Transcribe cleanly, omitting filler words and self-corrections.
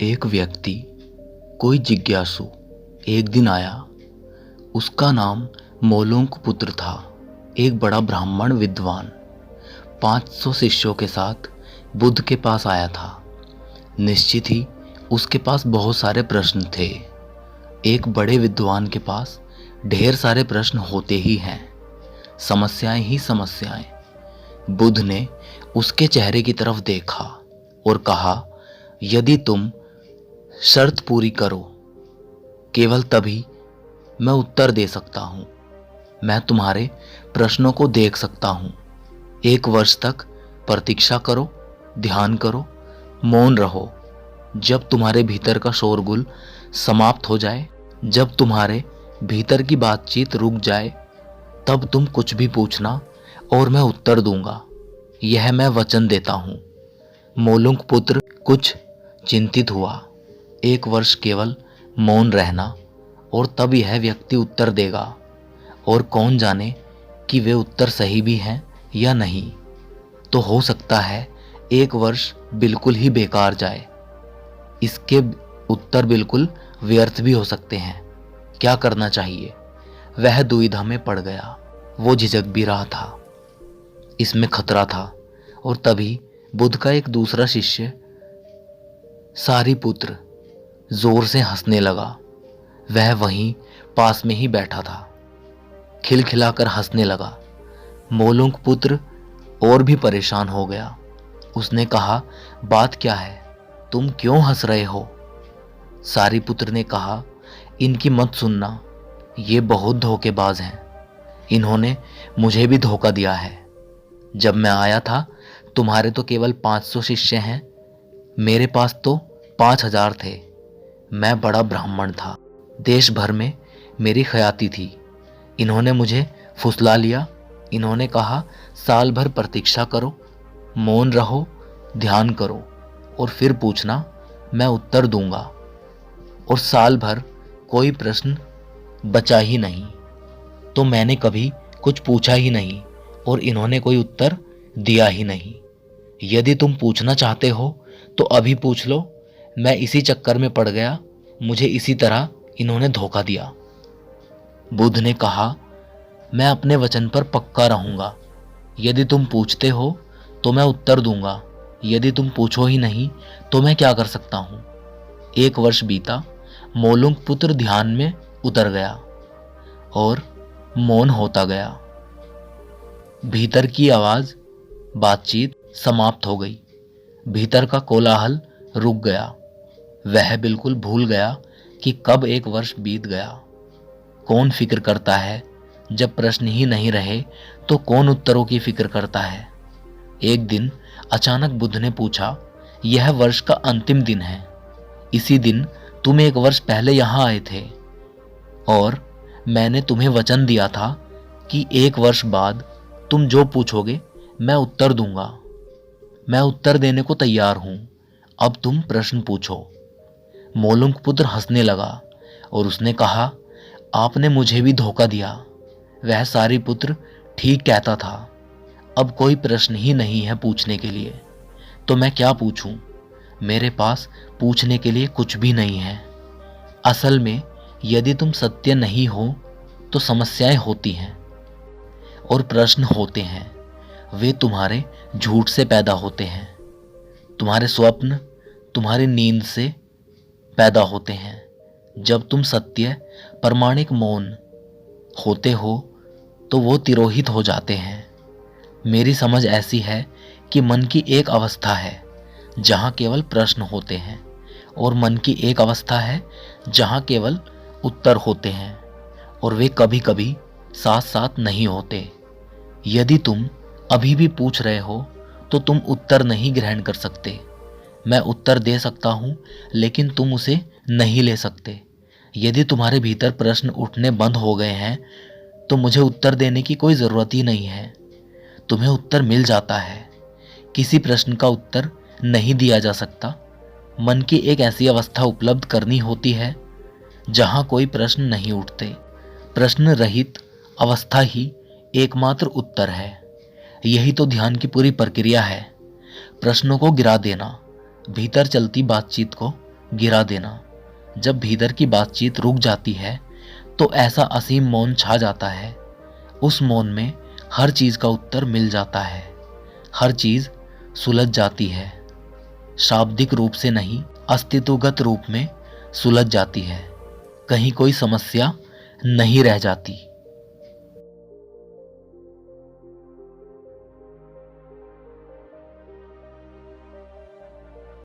एक व्यक्ति, कोई जिज्ञासु, एक दिन आया। उसका नाम मोलोंक पुत्र था। एक बड़ा ब्राह्मण विद्वान 500 शिष्यों के साथ बुद्ध के पास आया था। निश्चित ही उसके पास बहुत सारे प्रश्न थे। एक बड़े विद्वान के पास ढेर सारे प्रश्न होते ही हैं, समस्याएं ही समस्याएं। बुद्ध ने उसके चेहरे की तरफ देखा और कहा, यदि तुम शर्त पूरी करो, केवल तभी मैं उत्तर दे सकता हूं। मैं तुम्हारे प्रश्नों को देख सकता हूं। 1 वर्ष तक प्रतीक्षा करो, ध्यान करो, मौन रहो। जब तुम्हारे भीतर का शोरगुल समाप्त हो जाए, जब तुम्हारे भीतर की बातचीत रुक जाए, तब तुम कुछ भी पूछना और मैं उत्तर दूंगा। यह मैं वचन देता हूं। मोलुंक पुत्र कुछ चिंतित हुआ। 1 वर्ष केवल मौन रहना और तब यह व्यक्ति उत्तर देगा, और कौन जाने कि वे उत्तर सही भी हैं या नहीं। तो हो सकता है 1 वर्ष बिल्कुल ही बेकार जाए। इसके उत्तर बिल्कुल व्यर्थ भी हो सकते हैं। क्या करना चाहिए? वह दुविधा में पड़ गया। वो झिझक भी रहा था, इसमें खतरा था। और तभी बुद्ध का एक दूसरा शिष्य सारिपुत्र जोर से हंसने लगा। वह वहीं पास में ही बैठा था, खिलखिलाकर हंसने लगा। मोलुंक पुत्र और भी परेशान हो गया। उसने कहा, बात क्या है? तुम क्यों हंस रहे हो? सारिपुत्र ने कहा, इनकी मत सुनना, ये बहुत धोखेबाज हैं। इन्होंने मुझे भी धोखा दिया है। जब मैं आया था, तुम्हारे तो केवल 500 शिष्य हैं, मेरे पास तो 5000 थे। मैं बड़ा ब्राह्मण था, देश भर में मेरी ख्याति थी। इन्होंने मुझे फुसला लिया। इन्होंने कहा, साल भर प्रतीक्षा करो, मौन रहो, ध्यान करो और फिर पूछना, मैं उत्तर दूंगा। और साल भर कोई प्रश्न बचा ही नहीं। तो मैंने कभी कुछ पूछा ही नहीं और इन्होंने कोई उत्तर दिया ही नहीं। यदि तुम पूछना चाहते हो तो अभी पूछ लो। मैं इसी चक्कर में पड़ गया, मुझे इसी तरह इन्होंने धोखा दिया। बुद्ध ने कहा, मैं अपने वचन पर पक्का रहूंगा। यदि तुम पूछते हो तो मैं उत्तर दूंगा। यदि तुम पूछो ही नहीं तो मैं क्या कर सकता हूं? 1 वर्ष बीता। मोलुंक पुत्र ध्यान में उतर गया और मौन होता गया। भीतर की आवाज, बातचीत समाप्त हो गई। भीतर का कोलाहल रुक गया। वह बिल्कुल भूल गया कि कब 1 वर्ष बीत गया। कौन फिक्र करता है? जब प्रश्न ही नहीं रहे तो कौन उत्तरों की फिक्र करता है? एक दिन अचानक बुद्ध ने पूछा, यह वर्ष का अंतिम दिन है। इसी दिन तुम 1 वर्ष पहले यहां आए थे और मैंने तुम्हें वचन दिया था कि 1 वर्ष बाद तुम जो पूछोगे मैं उत्तर दूंगा। मैं उत्तर देने को तैयार हूं। अब तुम प्रश्न पूछो। मोलुंक पुत्र हंसने लगा और उसने कहा, आपने मुझे भी धोखा दिया। वह सारिपुत्र ठीक कहता था। अब कोई प्रश्न ही नहीं है पूछने के लिए। तो मैं क्या पूछूं? मेरे पास पूछने के लिए कुछ भी नहीं है। असल में यदि तुम सत्य नहीं हो तो समस्याएं होती हैं और प्रश्न होते हैं। वे तुम्हारे झूठ से पैदा होते हैं, तुम्हारे स्वप्न, तुम्हारी नींद से पैदा होते हैं। जब तुम सत्य, प्रामाणिक मौन होते हो तो वो तिरोहित हो जाते हैं। मेरी समझ ऐसी है कि मन की एक अवस्था है जहां केवल प्रश्न होते हैं और मन की एक अवस्था है जहां केवल उत्तर होते हैं, और वे कभी कभी साथ साथ नहीं होते। यदि तुम अभी भी पूछ रहे हो तो तुम उत्तर नहीं ग्रहण कर सकते। मैं उत्तर दे सकता हूं लेकिन तुम उसे नहीं ले सकते। यदि तुम्हारे भीतर प्रश्न उठने बंद हो गए हैं तो मुझे उत्तर देने की कोई ज़रूरत ही नहीं है। तुम्हें उत्तर मिल जाता है। किसी प्रश्न का उत्तर नहीं दिया जा सकता। मन की एक ऐसी अवस्था उपलब्ध करनी होती है जहां कोई प्रश्न नहीं उठते। प्रश्न रहित अवस्था ही एकमात्र उत्तर है। यही तो ध्यान की पूरी प्रक्रिया है। प्रश्नों को गिरा देना, भीतर चलती बातचीत को गिरा देना। जब भीतर की बातचीत रुक जाती है तो ऐसा असीम मौन छा जाता है। उस मौन में हर चीज का उत्तर मिल जाता है, हर चीज सुलझ जाती है। शाब्दिक रूप से नहीं, अस्तित्वगत रूप में सुलझ जाती है। कहीं कोई समस्या नहीं रह जाती।